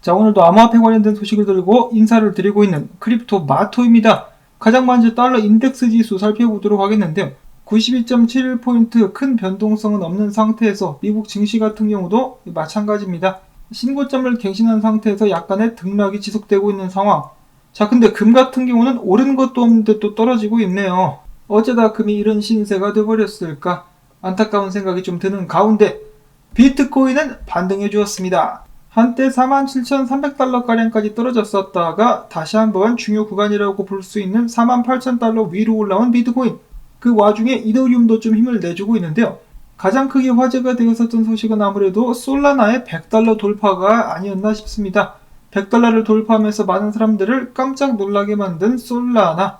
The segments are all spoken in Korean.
자, 오늘도 암호화폐 관련된 소식을 들고 인사를 드리고 있는 크립토 마토입니다. 가장 먼저 달러 인덱스 지수 살펴보도록 하겠는데요. 92.71포인트 큰 변동성은 없는 상태에서 미국 증시 같은 경우도 마찬가지입니다. 신고점을 갱신한 상태에서 약간의 등락이 지속되고 있는 상황. 자, 근데 금 같은 경우는 오른 것도 없는데 또 떨어지고 있네요. 어쩌다 금이 이런 신세가 돼버렸을까? 안타까운 생각이 좀 드는 가운데 비트코인은 반등해 주었습니다. 한때 47,300달러가량까지 떨어졌었다가 다시 한번 중요 구간이라고 볼 수 있는 48,000달러 위로 올라온 비트코인. 그 와중에 이더리움도 좀 힘을 내주고 있는데요. 가장 크게 화제가 되었었던 소식은 아무래도 솔라나의 100달러 돌파가 아니었나 싶습니다. 100달러를 돌파하면서 많은 사람들을 깜짝 놀라게 만든 솔라나.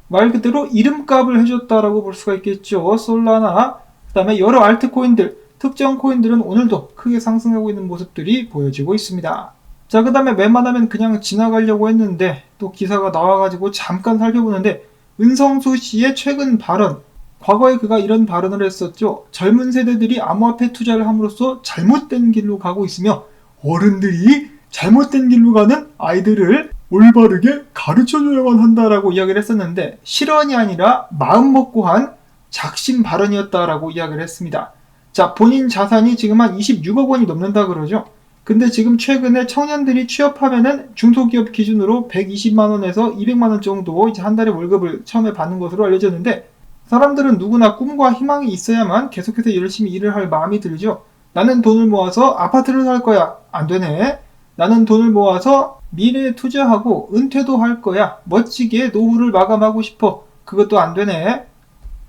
말 그대로 이름값을 해줬다라고 볼 수가 있겠죠. 솔라나. 그 다음에 여러 알트코인들, 특정 코인들은 오늘도 크게 상승하고 있는 모습들이 보여지고 있습니다. 자, 그 다음에 웬만하면 그냥 지나가려고 했는데 또 기사가 나와가지고 잠깐 살펴보는데 은성수 씨의 최근 발언. 과거에 그가 이런 발언을 했었죠. 젊은 세대들이 암호화폐 투자를 함으로써 잘못된 길로 가고 있으며 어른들이 잘못된 길로 가는 아이들을 올바르게 가르쳐줘야만 한다라고 이야기를 했었는데 실언이 아니라 마음 먹고 한 작심 발언이었다라고 이야기를 했습니다. 자, 본인 자산이 지금 한 26억 원이 넘는다 그러죠. 근데 지금 최근에 청년들이 취업하면은 중소기업 기준으로 120만 원에서 200만 원 정도 이제 한 달에 월급을 처음에 받는 것으로 알려졌는데 사람들은 누구나 꿈과 희망이 있어야만 계속해서 열심히 일을 할 마음이 들죠. 나는 돈을 모아서 아파트를 살 거야. 안 되네. 나는 돈을 모아서 미래에 투자하고 은퇴도 할 거야. 멋지게 노후를 마감하고 싶어. 그것도 안 되네.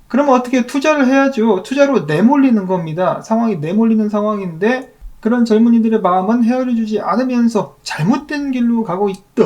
그러면 어떻게 투자를 해야죠. 투자로 내몰리는 겁니다. 상황이 내몰리는 상황인데 그런 젊은이들의 마음은 헤아려주지 않으면서 잘못된 길로 가고 있다.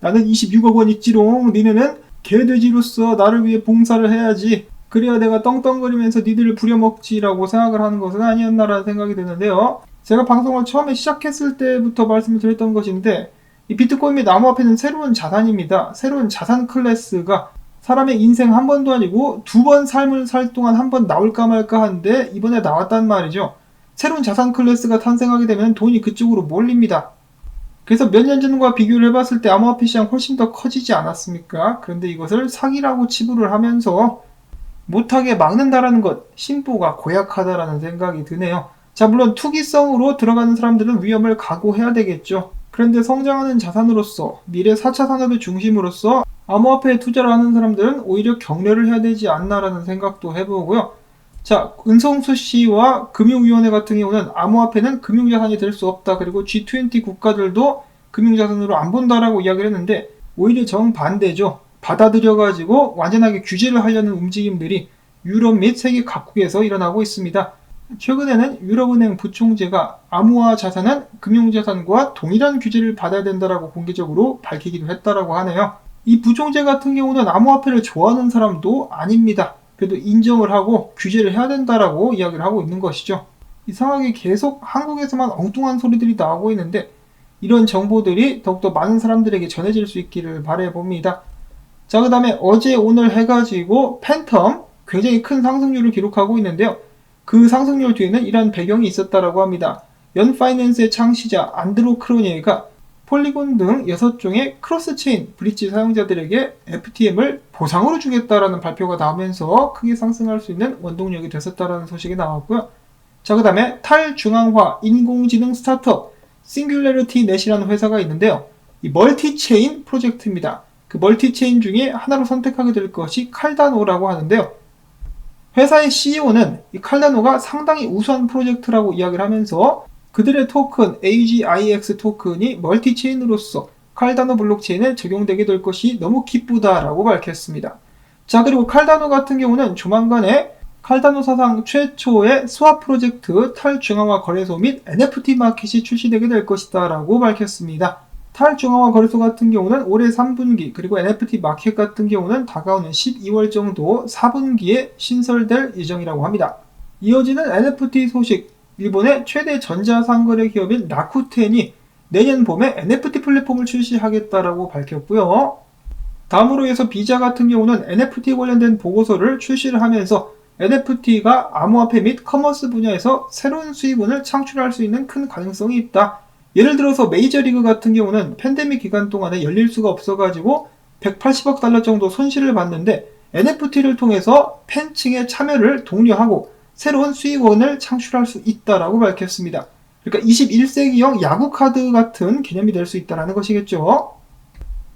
나는 26억 원 있지롱. 니네는 개돼지로서 나를 위해 봉사를 해야지. 그래야 내가 떵떵거리면서 니들을 부려먹지라고 생각을 하는 것은 아니었나라는 생각이 드는데요. 제가 방송을 처음에 시작했을 때부터 말씀을 드렸던 것인데 이 비트코인 및 암호화폐는 새로운 자산입니다. 새로운 자산 클래스가 사람의 인생 한 번도 아니고 두 번 삶을 살 동안 한 번 나올까 말까 하는데 이번에 나왔단 말이죠. 새로운 자산 클래스가 탄생하게 되면 돈이 그쪽으로 몰립니다. 그래서 몇 년 전과 비교를 해봤을 때 암호화폐 시장 훨씬 더 커지지 않았습니까? 그런데 이것을 사기라고 치부를 하면서 못하게 막는다라는 것, 심보가 고약하다라는 생각이 드네요. 자, 물론 투기성으로 들어가는 사람들은 위험을 각오해야 되겠죠. 그런데 성장하는 자산으로서 미래 4차 산업의 중심으로서 암호화폐에 투자를 하는 사람들은 오히려 격려를 해야 되지 않나라는 생각도 해보고요. 자, 은성수 씨와 금융위원회 같은 경우는 암호화폐는 금융자산이 될 수 없다. 그리고 G20 국가들도 금융자산으로 안 본다라고 이야기를 했는데 오히려 정반대죠. 받아들여가지고 완전하게 규제를 하려는 움직임들이 유럽 및 세계 각국에서 일어나고 있습니다. 최근에는 유럽은행 부총재가 암호화 자산은 금융자산과 동일한 규제를 받아야 된다라고 공개적으로 밝히기도 했다라고 하네요. 이 부총재 같은 경우는 암호화폐를 좋아하는 사람도 아닙니다. 그래도 인정을 하고 규제를 해야 된다라고 이야기를 하고 있는 것이죠. 이상하게 계속 한국에서만 엉뚱한 소리들이 나오고 있는데 이런 정보들이 더욱더 많은 사람들에게 전해질 수 있기를 바라봅니다. 자, 그 다음에 어제 오늘 해가지고 팬텀 굉장히 큰 상승률을 기록하고 있는데요. 그 상승률 뒤에는 이런 배경이 있었다라고 합니다. 연파이낸스의 창시자 안드로 크로니에가 폴리곤 등 6종의 크로스체인 브릿지 사용자들에게 FTM을 보상으로 주겠다라는 발표가 나오면서 크게 상승할 수 있는 원동력이 됐었다라는 소식이 나왔고요. 자, 그 다음에 탈중앙화 인공지능 스타트업 싱귤레리티 넷이라는 회사가 있는데요. 이 멀티체인 프로젝트입니다. 그 멀티체인 중에 하나로 선택하게 될 것이 칼다노라고 하는데요. 회사의 CEO는 이 칼다노가 상당히 우수한 프로젝트라고 이야기를 하면서 그들의 토큰 AGIX 토큰이 멀티체인으로서 칼다노 블록체인에 적용되게 될 것이 너무 기쁘다라고 밝혔습니다. 자, 그리고 칼다노 같은 경우는 조만간에 칼다노 사상 최초의 스왑 프로젝트 탈중앙화 거래소 및 NFT 마켓이 출시되게 될 것이다 라고 밝혔습니다. 탈중앙화 거래소 같은 경우는 올해 3분기 그리고 NFT 마켓 같은 경우는 다가오는 12월 정도 4분기에 신설될 예정이라고 합니다. 이어지는 NFT 소식. 일본의 최대 전자상거래 기업인 라쿠텐이 내년 봄에 NFT 플랫폼을 출시하겠다라고 밝혔고요. 다음으로 해서 비자 같은 경우는 NFT 관련된 보고서를 출시를 하면서 NFT가 암호화폐 및 커머스 분야에서 새로운 수익원을 창출할 수 있는 큰 가능성이 있다. 예를 들어서 메이저리그 같은 경우는 팬데믹 기간 동안에 열릴 수가 없어가지고 180억 달러 정도 손실을 봤는데 NFT를 통해서 팬층의 참여를 독려하고 새로운 수익원을 창출할 수 있다라고 밝혔습니다. 그러니까 21세기형 야구 카드 같은 개념이 될 수 있다는 것이겠죠.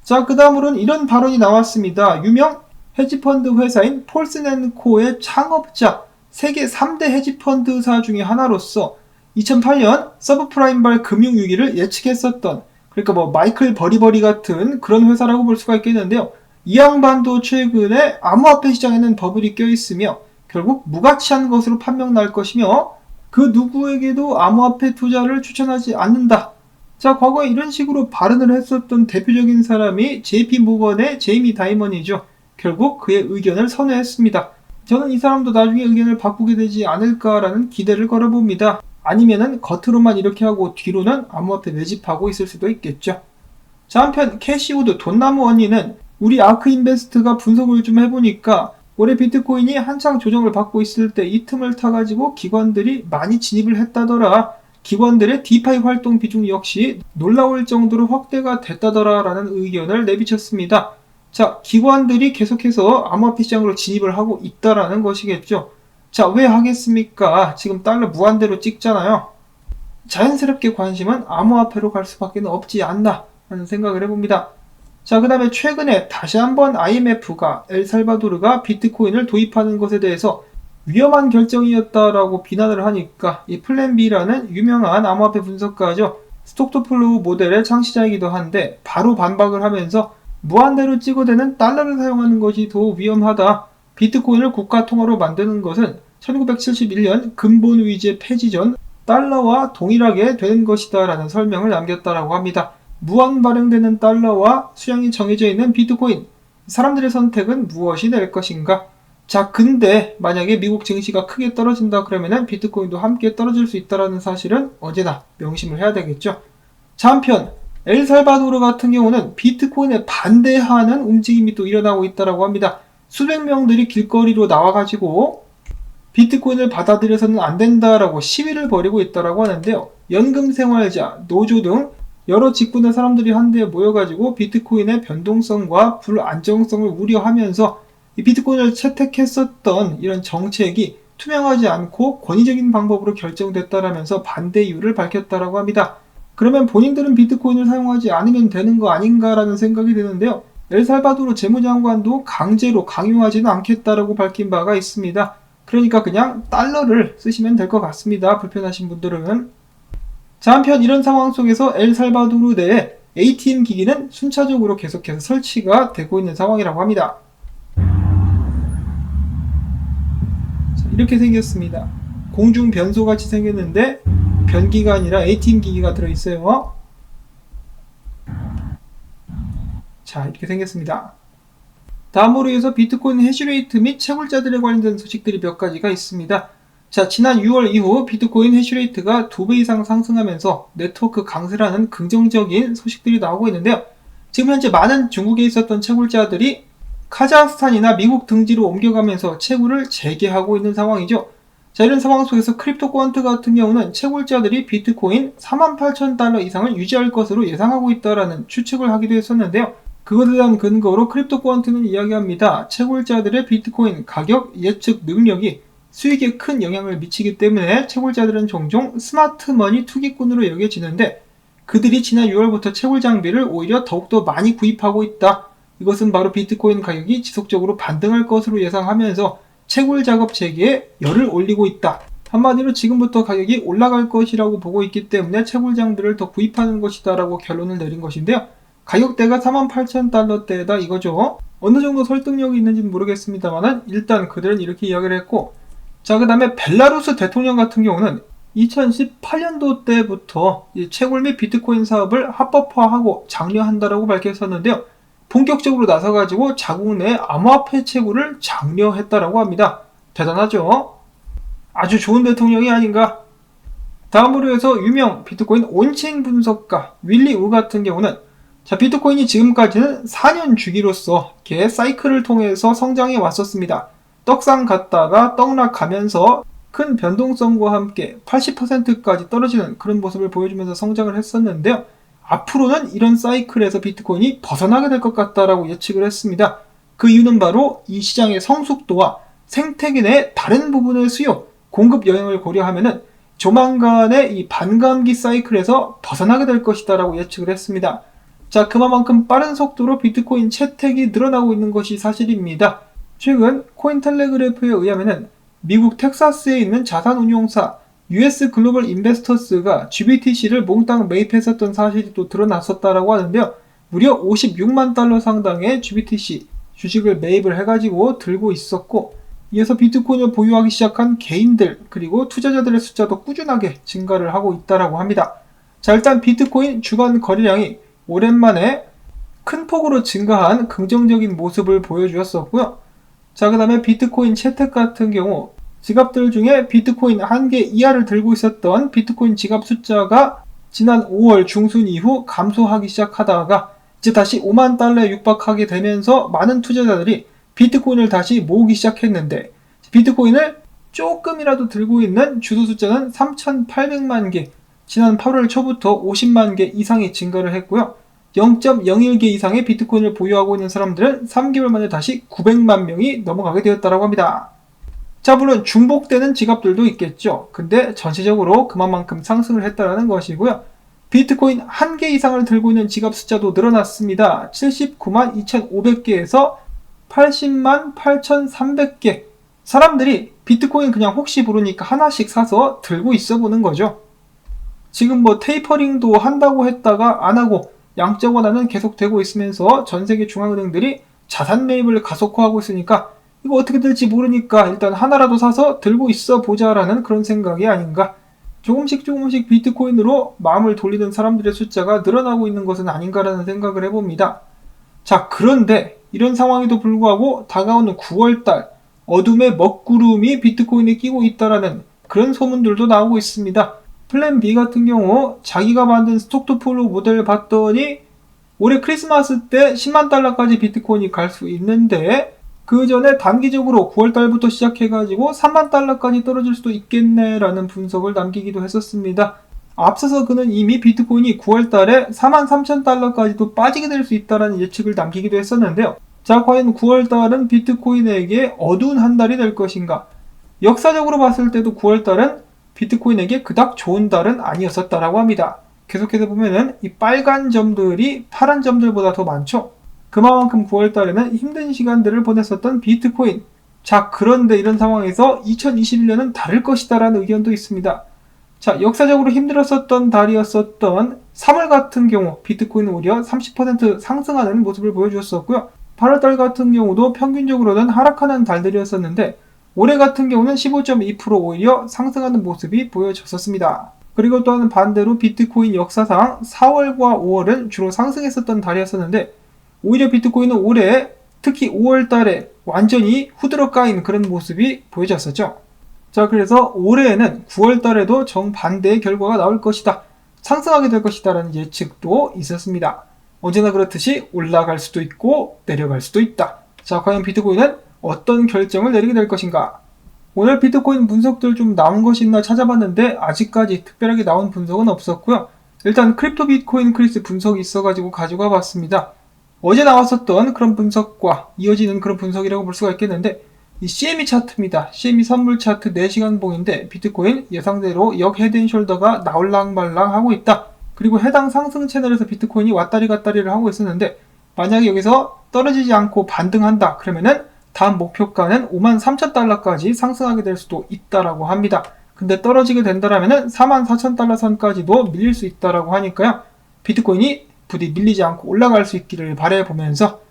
자, 그 다음으로는 이런 발언이 나왔습니다. 유명 헤지펀드 회사인 폴슨앤코의 창업자, 세계 3대 헤지펀드사 중에 하나로서 2008년 서브프라임발 금융위기를 예측했었던, 그러니까 마이클 버리버리 같은 그런 회사라고 볼 수가 있겠는데요. 이 양반도 최근에 암호화폐 시장에는 버블이 껴있으며 결국 무가치한 것으로 판명 날 것이며 그 누구에게도 암호화폐 투자를 추천하지 않는다. 자, 과거에 이런 식으로 발언을 했었던 대표적인 사람이 JP모건의 제이미 다이먼이죠. 결국 그의 의견을 선회했습니다. 저는 이 사람도 나중에 의견을 바꾸게 되지 않을까라는 기대를 걸어봅니다. 아니면은 겉으로만 이렇게 하고 뒤로는 암호화폐 매집하고 있을 수도 있겠죠. 자, 한편 캐시우드 돈나무 언니는 우리 아크인베스트가 분석을 좀 해보니까 올해 비트코인이 한창 조정을 받고 있을 때 이 틈을 타가지고 기관들이 많이 진입을 했다더라. 기관들의 디파이 활동 비중 역시 놀라울 정도로 확대가 됐다더라 라는 의견을 내비쳤습니다. 자, 기관들이 계속해서 암호화폐 시장으로 진입을 하고 있다라는 것이겠죠. 자, 왜 하겠습니까? 지금 달러 무한대로 찍잖아요. 자연스럽게 관심은 암호화폐로 갈 수밖에 없지 않나 하는 생각을 해봅니다. 자, 그 다음에 최근에 다시 한번 IMF가 엘살바도르가 비트코인을 도입하는 것에 대해서 위험한 결정이었다라고 비난을 하니까 이 플랜 B라는 유명한 암호화폐 분석가죠. 스톡토플로우 모델의 창시자이기도 한데 바로 반박을 하면서 무한대로 찍어대는 달러를 사용하는 것이 더 위험하다. 비트코인을 국가통화로 만드는 것은 1971년 근본 위제 폐지 전 달러와 동일하게 되는 것이다 라는 설명을 남겼다라고 합니다. 무한 발행되는 달러와 수량이 정해져 있는 비트코인, 사람들의 선택은 무엇이 될 것인가? 자, 근데 만약에 미국 증시가 크게 떨어진다 그러면은 비트코인도 함께 떨어질 수 있다는 사실은 어제나 명심을 해야 되겠죠. 자, 한편 엘살바도르 같은 경우는 비트코인에 반대하는 움직임이 또 일어나고 있다고 합니다. 수백 명들이 길거리로 나와가지고 비트코인을 받아들여서는 안 된다라고 시위를 벌이고 있다고 하는데요. 연금생활자, 노조 등 여러 직군의 사람들이 한데 모여가지고 비트코인의 변동성과 불안정성을 우려하면서 이 비트코인을 채택했었던 이런 정책이 투명하지 않고 권위적인 방법으로 결정됐다라면서 반대 이유를 밝혔다라고 합니다. 그러면 본인들은 비트코인을 사용하지 않으면 되는 거 아닌가라는 생각이 드는데요. 엘살바도르 재무장관도 강제로 강요하지는 않겠다라고 밝힌 바가 있습니다. 그러니까 그냥 달러를 쓰시면 될 것 같습니다. 불편하신 분들은. 자, 한편 이런 상황 속에서 엘살바도르 내에 ATM 기기는 순차적으로 계속해서 설치가 되고 있는 상황이라고 합니다. 자, 이렇게 생겼습니다. 공중 변소같이 생겼는데 변기가 아니라 ATM 기기가 들어있어요. 자, 이렇게 생겼습니다. 다음으로 이어서 비트코인 해시레이트 및 채굴자들에 관련된 소식들이 몇 가지가 있습니다. 자, 지난 6월 이후 비트코인 해시레이트가 2배 이상 상승하면서 네트워크 강세라는 긍정적인 소식들이 나오고 있는데요. 지금 현재 많은 중국에 있었던 채굴자들이 카자흐스탄이나 미국 등지로 옮겨가면서 채굴을 재개하고 있는 상황이죠. 자, 이런 상황 속에서 크립토 퀀트 같은 경우는 채굴자들이 비트코인 48,000달러 이상을 유지할 것으로 예상하고 있다라는 추측을 하기도 했었는데요. 그것에 대한 근거로 크립토 퀀트는 이야기합니다. 채굴자들의 비트코인 가격 예측 능력이 수익에 큰 영향을 미치기 때문에 채굴자들은 종종 스마트머니 투기꾼으로 여겨지는데 그들이 지난 6월부터 채굴 장비를 오히려 더욱더 많이 구입하고 있다. 이것은 바로 비트코인 가격이 지속적으로 반등할 것으로 예상하면서 채굴 작업 재개에 열을 올리고 있다. 한마디로 지금부터 가격이 올라갈 것이라고 보고 있기 때문에 채굴 장비를 더 구입하는 것이다 라고 결론을 내린 것인데요. 가격대가 48,000달러대다 이거죠. 어느 정도 설득력이 있는지는 모르겠습니다만 일단 그들은 이렇게 이야기를 했고, 자, 그 다음에 벨라루스 대통령 같은 경우는 2018년도 때부터 이 채굴 및 비트코인 사업을 합법화하고 장려한다라고 밝혔었는데요. 본격적으로 나서가지고 자국 내 암호화폐 채굴을 장려했다라고 합니다. 대단하죠? 아주 좋은 대통령이 아닌가? 다음으로 해서 유명 비트코인 온체인 분석가 윌리 우 같은 경우는 자, 비트코인이 지금까지는 4년 주기로서 개 사이클을 통해서 성장해 왔었습니다. 떡상 갔다가 떡락하면서 큰 변동성과 함께 80%까지 떨어지는 그런 모습을 보여주면서 성장을 했었는데요. 앞으로는 이런 사이클에서 비트코인이 벗어나게 될 것 같다라고 예측을 했습니다. 그 이유는 바로 이 시장의 성숙도와 생태계 내 다른 부분의 수요, 공급 영향을 고려하면은 조만간에 이 반감기 사이클에서 벗어나게 될 것이다라고 예측을 했습니다. 자, 그만큼 빠른 속도로 비트코인 채택이 늘어나고 있는 것이 사실입니다. 최근 코인텔레그래프에 의하면은 미국 텍사스에 있는 자산운용사 US 글로벌 인베스터스가 GBTC를 몽땅 매입했었던 사실이 또 드러났었다라고 하는데요. 무려 56만 달러 상당의 GBTC 주식을 매입을 해가지고 들고 있었고, 이어서 비트코인을 보유하기 시작한 개인들 그리고 투자자들의 숫자도 꾸준하게 증가를 하고 있다라고 합니다. 자, 일단 비트코인 주간 거래량이 오랜만에 큰 폭으로 증가한 긍정적인 모습을 보여주었었고요. 자, 그 다음에 비트코인 채택 같은 경우 지갑들 중에 비트코인 1개 이하를 들고 있었던 비트코인 지갑 숫자가 지난 5월 중순 이후 감소하기 시작하다가 이제 다시 5만 달러에 육박하게 되면서 많은 투자자들이 비트코인을 다시 모으기 시작했는데, 비트코인을 조금이라도 들고 있는 주도 숫자는 3,800만 개, 지난 8월 초부터 50만 개 이상이 증가를 했고요. 0.01개 이상의 비트코인을 보유하고 있는 사람들은 3개월 만에 다시 900만 명이 넘어가게 되었다고 합니다. 자, 물론 중복되는 지갑들도 있겠죠. 근데 전체적으로 그만큼 상승을 했다는 것이고요. 비트코인 1개 이상을 들고 있는 지갑 숫자도 늘어났습니다. 79만 2,500개에서 80만 8,300개. 사람들이 비트코인 그냥 혹시 모르니까 하나씩 사서 들고 있어 보는 거죠. 지금 테이퍼링도 한다고 했다가 안 하고 양적 완화는 계속되고 있으면서 전 세계 중앙은행들이 자산 매입을 가속화하고 있으니까 이거 어떻게 될지 모르니까 일단 하나라도 사서 들고 있어 보자라는 그런 생각이 아닌가. 조금씩 비트코인으로 마음을 돌리는 사람들의 숫자가 늘어나고 있는 것은 아닌가라는 생각을 해봅니다. 자, 그런데 이런 상황에도 불구하고 다가오는 9월달 어둠의 먹구름이 비트코인에 끼고 있다라는 그런 소문들도 나오고 있습니다. 플랜 B 같은 경우 자기가 만든 스톡투폴로 모델을 봤더니 올해 크리스마스 때 10만 달러까지 비트코인이 갈 수 있는데, 그 전에 단기적으로 9월달부터 시작해가지고 3만 달러까지 떨어질 수도 있겠네라는 분석을 남기기도 했었습니다. 앞서서 그는 이미 비트코인이 9월달에 4만 3천 달러까지도 빠지게 될 수 있다는 예측을 남기기도 했었는데요. 자, 과연 9월달은 비트코인에게 어두운 한 달이 될 것인가? 역사적으로 봤을 때도 9월달은 비트코인에게 그닥 좋은 달은 아니었었다라고 합니다. 계속해서 보면은 이 빨간 점들이 파란 점들보다 더 많죠. 그만큼 9월달에는 힘든 시간들을 보냈었던 비트코인. 자, 그런데 이런 상황에서 2021년은 다를 것이다라는 의견도 있습니다. 자, 역사적으로 힘들었었던 달이었었던 3월 같은 경우 비트코인은 오히려 30% 상승하는 모습을 보여주었었고요. 8월달 같은 경우도 평균적으로는 하락하는 달들이었었는데, 올해 같은 경우는 15.2% 오히려 상승하는 모습이 보여졌었습니다. 그리고 또한 반대로 비트코인 역사상 4월과 5월은 주로 상승했었던 달이었었는데, 오히려 비트코인은 올해 특히 5월달에 완전히 후드러 까인 그런 모습이 보여졌었죠. 자, 그래서 올해에는 9월달에도 정반대의 결과가 나올 것이다, 상승하게 될 것이다 라는 예측도 있었습니다. 언제나 그렇듯이 올라갈 수도 있고 내려갈 수도 있다. 자, 과연 비트코인은 어떤 결정을 내리게 될 것인가? 오늘 비트코인 분석들 좀 나온 것이 있나 찾아봤는데 아직까지 특별하게 나온 분석은 없었고요. 일단 크립토 비트코인 크리스 분석이 있어가지고 가져가 봤습니다. 어제 나왔었던 그런 분석과 이어지는 그런 분석이라고 볼 수가 있겠는데, 이 CME 차트입니다. CME 선물 차트 4시간 봉인데 비트코인 예상대로 역 헤드앤숄더가 나올랑말랑 하고 있다. 그리고 해당 상승 채널에서 비트코인이 왔다리 갔다리를 하고 있었는데, 만약에 여기서 떨어지지 않고 반등한다 그러면은 다음 목표가는 5만 3천 달러까지 상승하게 될 수도 있다라고 합니다. 근데 떨어지게 된다라면은 4만 4천 달러 선까지도 밀릴 수 있다라고 하니까요. 비트코인이 부디 밀리지 않고 올라갈 수 있기를 바라보면서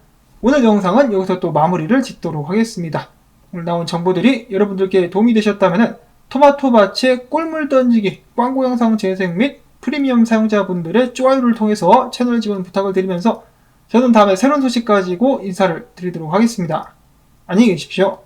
오늘 영상은 여기서 또 마무리를 짓도록 하겠습니다. 오늘 나온 정보들이 여러분들께 도움이 되셨다면 토마토밭에 꿀물 던지기 광고 영상 재생 및 프리미엄 사용자분들의 좋아요를 통해서 채널 지원 부탁을 드리면서 저는 다음에 새로운 소식 가지고 인사를 드리도록 하겠습니다. 안녕히 계십시오.